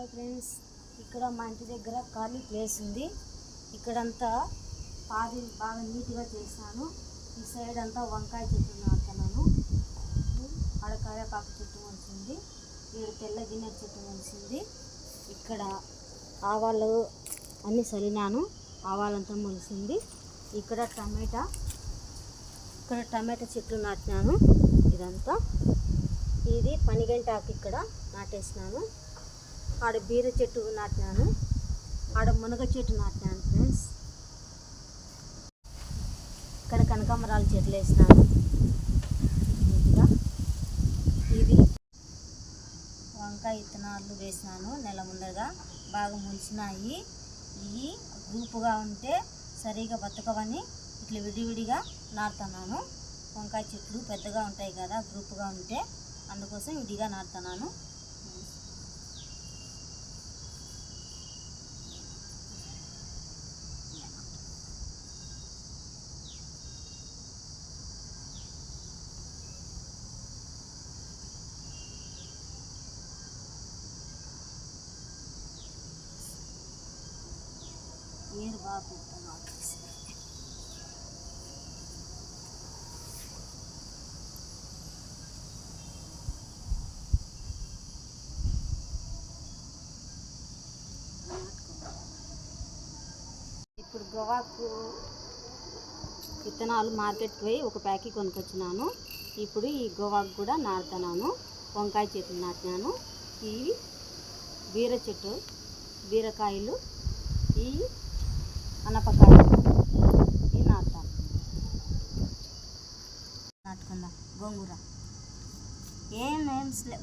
Hi friends, ఇక్కడ మా ఇంటి దగ్గర ఖాళీ ప్లేస్ ఉంది. ఇక్కడంతా పాది బాగా నీట్గా చేశాను. ఈ సైడ్ అంతా వంకాయ చెట్టు నాటుతున్నాను. ఆడ కరివేపాకు చెట్టు మొలిసింది, ఇక్కడ తెల్ల గిన్నెర చెట్టు మొలిసింది. ఇక్కడ ఆవాలు అన్నీ చల్లినాను, ఆవాలంతా మొలిసింది. ఇక్కడ టమాటా చెట్లు నాటినాను. ఇదంతా ఇది పనిగంటాకు ఇక్కడ నాటేసినాను. ఆడ బీర చెట్టు నాటినాను, ఆడ మునగ చెట్టు నాటినాను ఫ్రెండ్స్. ఇక్కడ కనకాంబరాల చెట్లు వేసినాను. ఇది వంకాయ విత్తనాలు వేసినాను. నెల ముందరగా బాగా మొలిచినాయి. ఇవి గ్రూపుగా ఉంటే సరిగా బతకవని ఇట్లా విడివిడిగా నాటుతున్నాను. వంకాయ చెట్లు పెద్దగా ఉంటాయి కదా, గ్రూపుగా ఉంటే అందుకోసం విడిగా నాటుతున్నాను. నీరు బాగా పెడుతున్నాను. ఇప్పుడు గోవాకు విత్తనాలు మార్కెట్కి పోయి ఒక ప్యాకెట్ కొనుక్కొచ్చినాను. ఇప్పుడు ఈ గోవాకు కూడా నాటుతున్నాను. వంకాయ చెట్లు నాటినాను. ఇవి బీర చెట్టు, బీరకాయలు, ఈ అనపకాయలు ఇవి నాటుతాను. నాటుకుందాం. గోంగూర ఏం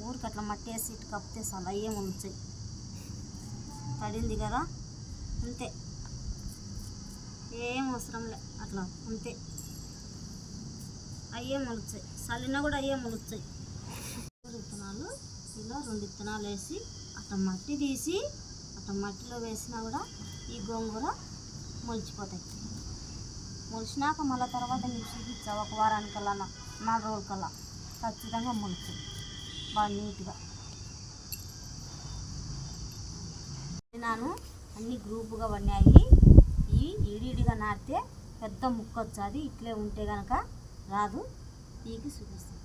ఊరికి అట్లా మట్టి వేసి ఇటు కప్పితే చాలా అయ్యేం ఉంచాయి. పడింది కదా అంతే, ఏం అవసరం లే, అట్లా అంతే. అయ్యే మొలుస్తాయి, చల్లినా కూడా అయ్యే మొలుస్తాయి. విత్తనాలు ఇలా 2 విత్తనాలు వేసి అట్లా మట్టి తీసి అట్లా మట్టిలో వేసినా కూడా ఈ గోంగూర మొలిచిపోతాయి. మొలిచినాక మళ్ళీ తర్వాత నీకు చూపించా, ఒక వారానికల్లా 4 రోజులకల్లా ఖచ్చితంగా మొలుస్తాయి బాగా నీట్గా. నాను అన్నీ గ్రూపుగా పడినాయి. ఇవి ఇడిగా నాటితే పెద్ద ముక్క వచ్చాది, ఇట్లే ఉంటే కనుక రాదు. ఈకి చూపిస్తాను.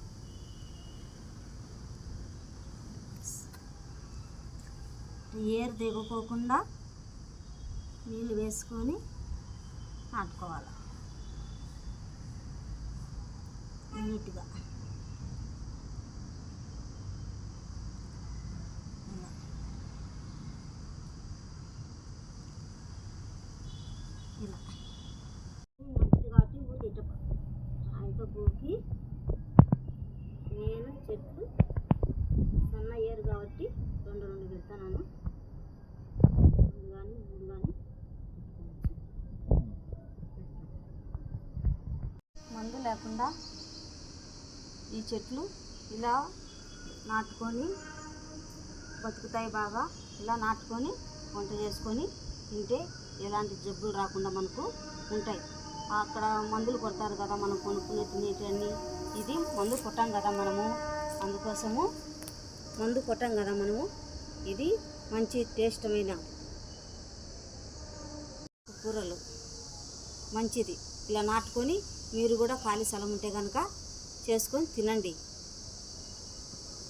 ఏరు దిగుకోకుండా నీళ్ళు వేసుకొని నాటుకోవాలి నీట్గా. ఇలా మంచిది కాబట్టి ఊరికి ఇట్ట ఆయనతో గోకి నేను చెట్టు సన్న ఏరు కాబట్టి 2 పెడతాను. 2 కానీ 3 కానీ మందు లేకుండా ఈ చెట్లు ఇలా నాటుకొని బతుకుతాయి. బాగా ఇలా నాటుకొని వంట చేసుకొని తింటే ఎలాంటి జబ్బులు రాకుండా మనకు ఉంటాయి. అక్కడ మందులు కొడతారు కదా, మనం కొనుక్కునే తినేటన్నీ. ఇది మందు కొట్టాం కదా మనము, అందుకోసము మందు కొట్టాం కదా మనము. ఇది మంచి టేస్టమైన కూరలు మంచిది. ఇలా నాటుకొని మీరు కూడా ఖాళీ స్థలం ఉంటే కనుక చేసుకొని తినండి.